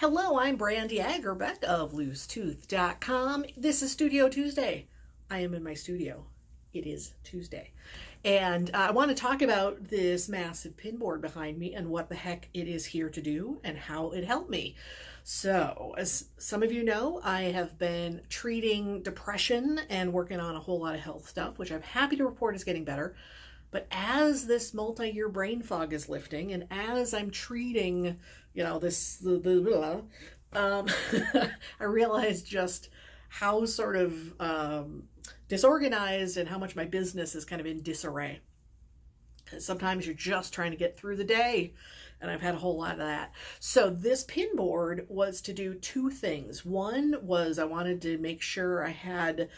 Hello, I'm Brandy Agerbeck of loosetooth.com. This is Studio Tuesday. I am in my studio. It is Tuesday. And I want to talk about this massive pinboard behind me and what the heck it is here to do and how it helped me. So, as some of you know, I have been treating depression and working on a whole lot of health stuff, which I'm happy to report is getting better. But as this multi-year brain fog is lifting, and as I'm treating, I realized just how sort of disorganized and how much my business is kind of in disarray. Sometimes you're just trying to get through the day, and I've had a whole lot of that. So this pinboard was to do two things. One was I wanted to make sure I had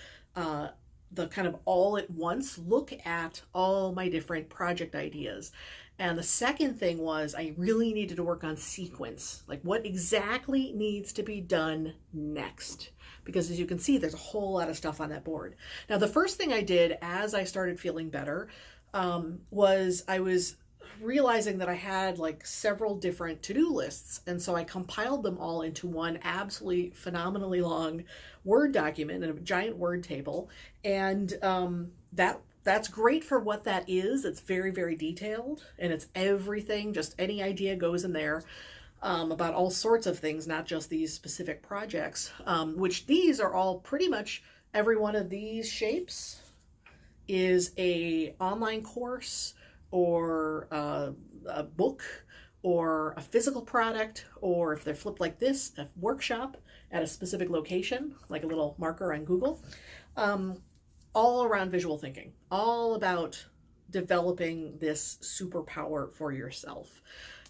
the kind of all at once look at all my different project ideas. And the second thing was I really needed to work on sequence, like what exactly needs to be done next. Because as you can see, there's a whole lot of stuff on that board. Now, the first thing I did as I started feeling better was I was realizing that I had like several different to-do lists. And so I compiled them all into one absolutely phenomenally long Word document and a giant Word table. And that's great for what that is. It's very, very detailed and it's everything, just any idea goes in there about all sorts of things, not just these specific projects, which these are all pretty much every one of these shapes is a online course or a book or a physical product, or if they're flipped like this, a workshop at a specific location, like a little marker on Google, all around visual thinking, all about developing this superpower for yourself.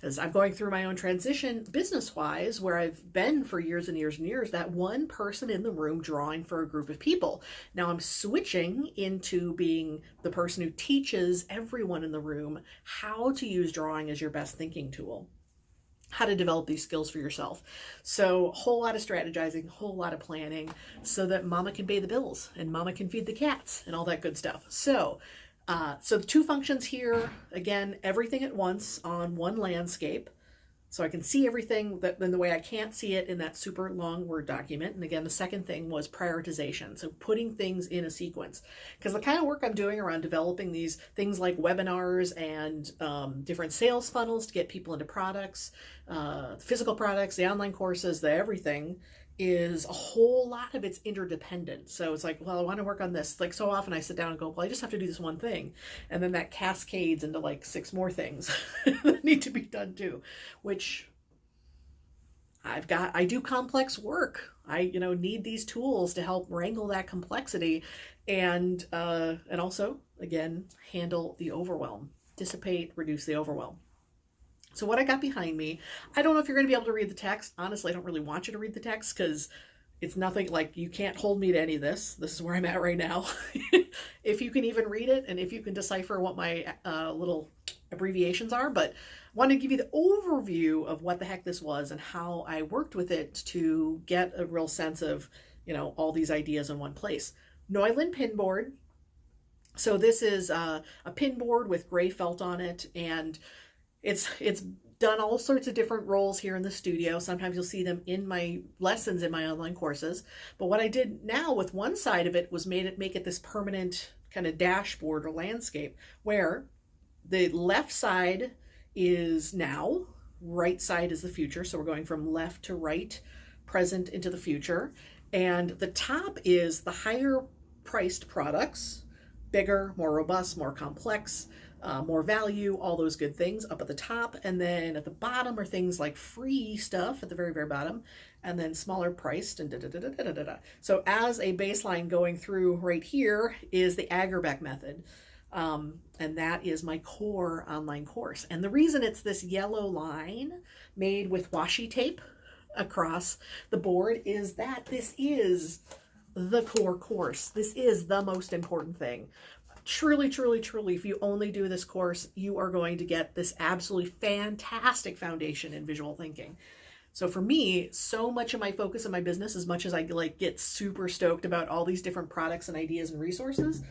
As I'm going through my own transition business-wise, where I've been for years and years and years, that one person in the room drawing for a group of people. Now I'm switching into being the person who teaches everyone in the room how to use drawing as your best thinking tool, how to develop these skills for yourself. So a whole lot of strategizing, a whole lot of planning so that mama can pay the bills and mama can feed the cats and all that good stuff. So the two functions here, again, everything at once on one landscape. So I can see everything in the way I can't see it in that super long Word document. And again, the second thing was prioritization. So putting things in a sequence. Because the kind of work I'm doing around developing these things like webinars and different sales funnels to get people into products, physical products, the online courses, the everything, is a whole lot of it's interdependent. So it's like, well, I want to work on this. Like so often I sit down and go, well, I just have to do this one thing. And then that cascades into like 6 more things that need to be done too, which I do complex work. I, need these tools to help wrangle that complexity and also, again, handle the overwhelm, dissipate, reduce the overwhelm. So what I got behind me, I don't know if you're going to be able to read the text. Honestly, I don't really want you to read the text because it's nothing like you can't hold me to any of this. This is where I'm at right now. If you can even read it and if you can decipher what my little abbreviations are. But I wanted to give you the overview of what the heck this was and how I worked with it to get a real sense of, all these ideas in one place. Neuland Pinboard. So this is a pinboard with gray felt on it, and it's done all sorts of different roles here in the studio. Sometimes you'll see them in my lessons in my online courses. But what I did now with one side of it was make it this permanent kind of dashboard or landscape where the left side is now, right side is the future. So we're going from left to right, present into the future. And the top is the higher priced products, bigger, more robust, more complex, more value, all those good things up at the top. And then at the bottom are things like free stuff at the very, very bottom, and then smaller priced and da-da-da-da-da-da-da. So as a baseline going through right here is the Agerbeck method. And that is my core online course. And the reason it's this yellow line made with washi tape across the board is that this is the core course. This is the most important thing. Truly, truly, truly, if you only do this course, you are going to get this absolutely fantastic foundation in visual thinking. So for me, so much of my focus in my business, as much as I get super stoked about all these different products and ideas and resources,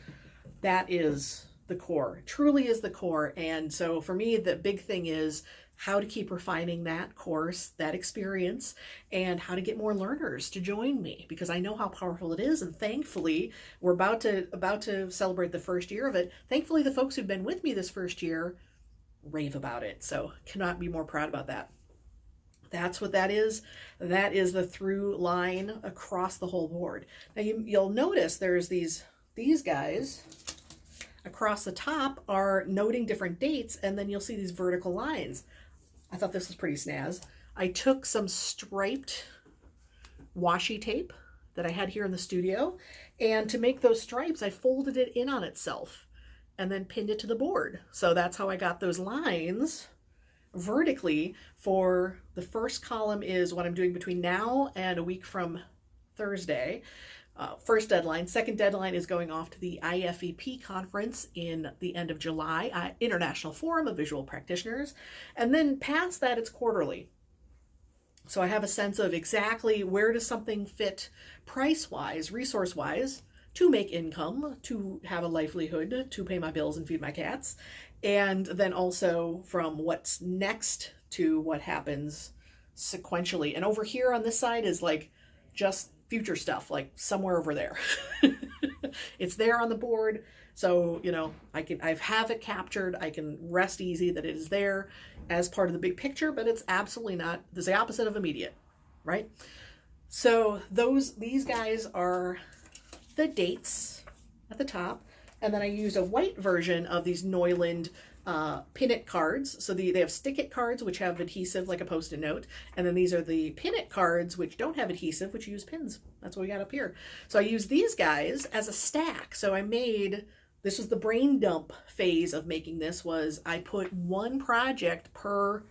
that is the core, truly is the core. And so for me, the big thing is how to keep refining that course, that experience, and how to get more learners to join me, because I know how powerful it is. And thankfully, we're about to celebrate the first year of it. Thankfully, the folks who've been with me this first year rave about it. So cannot be more proud about that. That's what that is. That is the through line across the whole board. Now you'll notice there's these guys across the top are noting different dates, and then you'll see these vertical lines. I thought this was pretty snaz. I took some striped washi tape that I had here in the studio, and to make those stripes, I folded it in on itself and then pinned it to the board. So that's how I got those lines vertically. For the first column is what I'm doing between now and a week from Thursday. First deadline. Second deadline is going off to the IFEP conference in the end of July, International Forum of Visual Practitioners. And then past that, it's quarterly. So I have a sense of exactly where does something fit price-wise, resource-wise, to make income, to have a livelihood, to pay my bills and feed my cats. And then also from what's next to what happens sequentially. And over here on this side is like just future stuff, like somewhere over there. It's there on the board. So, you know, I have it captured. I can rest easy that it is there as part of the big picture, but it's absolutely not, it's the opposite of immediate, right? So these guys are the dates at the top. And then I used a white version of these Neuland pin it cards. So they have stick it cards, which have adhesive like a post-it note. And then these are the pin it cards, which don't have adhesive, which use pins. That's what we got up here. So I used these guys as a stack. So this was the brain dump phase of making this, was I put one project per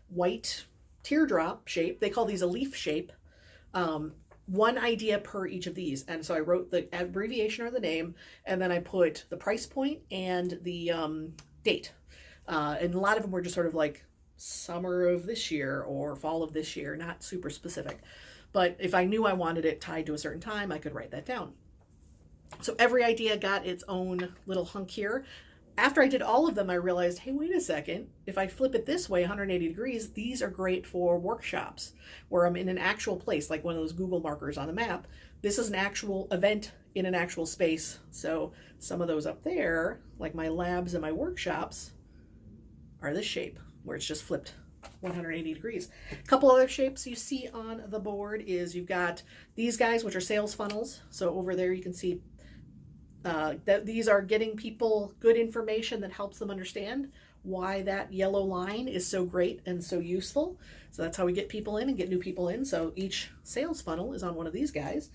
white teardrop shape. They call these a leaf shape. One idea per each of these. And so I wrote the abbreviation or the name, and then I put the price point and the date. And a lot of them were just sort of like summer of this year or fall of this year, not super specific. But if I knew I wanted it tied to a certain time, I could write that down. So every idea got its own little hunk here. After I did all of them, I realized, hey, wait a second. If I flip it this way, 180 degrees, these are great for workshops where I'm in an actual place, like one of those Google markers on the map. This is an actual event in an actual space. So some of those up there, like my labs and my workshops, are this shape where it's just flipped 180 degrees. A couple other shapes you see on the board is you've got these guys, which are sales funnels. So over there you can see that these are getting people good information that helps them understand why that yellow line is so great and so useful. So that's how we get people in and get new people in. So each sales funnel is on one of these guys.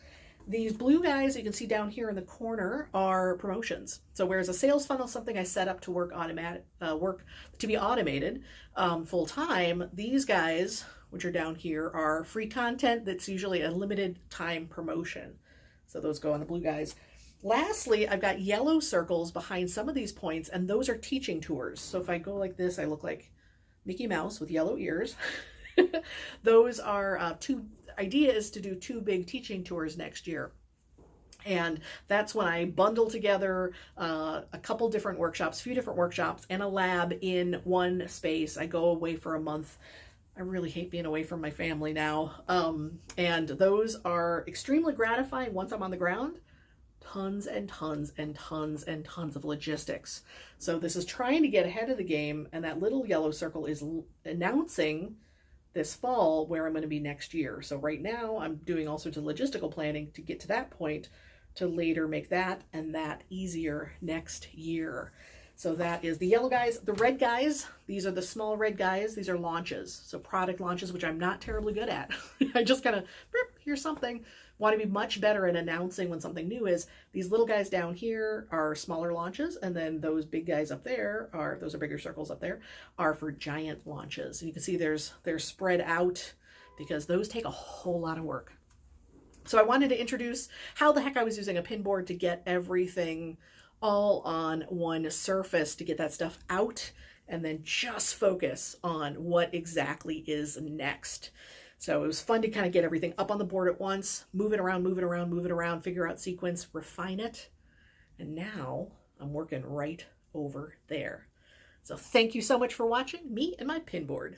These blue guys you can see down here in the corner are promotions. So whereas a sales funnel is something I set up to work to be automated full time, these guys, which are down here, are free content that's usually a limited time promotion. So those go on the blue guys. Lastly, I've got yellow circles behind some of these points, and those are teaching tours. So if I go like this, I look like Mickey Mouse with yellow ears. Those are idea is to do 2 big teaching tours next year. And that's when I bundle together a couple different workshops, a few different workshops, and a lab in one space. I go away for a month. I really hate being away from my family now. And those are extremely gratifying once I'm on the ground. Tons and tons and tons and tons of logistics. So this is trying to get ahead of the game, and that little yellow circle is announcing this fall where I'm going to be next year. So right now I'm doing all sorts of logistical planning to get to that point to later make that and that easier next year. So that is the yellow guys. The red guys, these are the small red guys. These are launches. So product launches, which I'm not terribly good at. I just kind of, here's something. Want to be much better at announcing when something new is. These little guys down here are smaller launches, and then those big guys up there those are bigger circles up there, are for giant launches. And you can see they're spread out because those take a whole lot of work. So I wanted to introduce how the heck I was using a pinboard to get everything all on one surface, to get that stuff out and then just focus on what exactly is next. So it was fun to kind of get everything up on the board at once, move it around, figure out sequence, refine it. And now I'm working right over there. So thank you so much for watching me and my pinboard.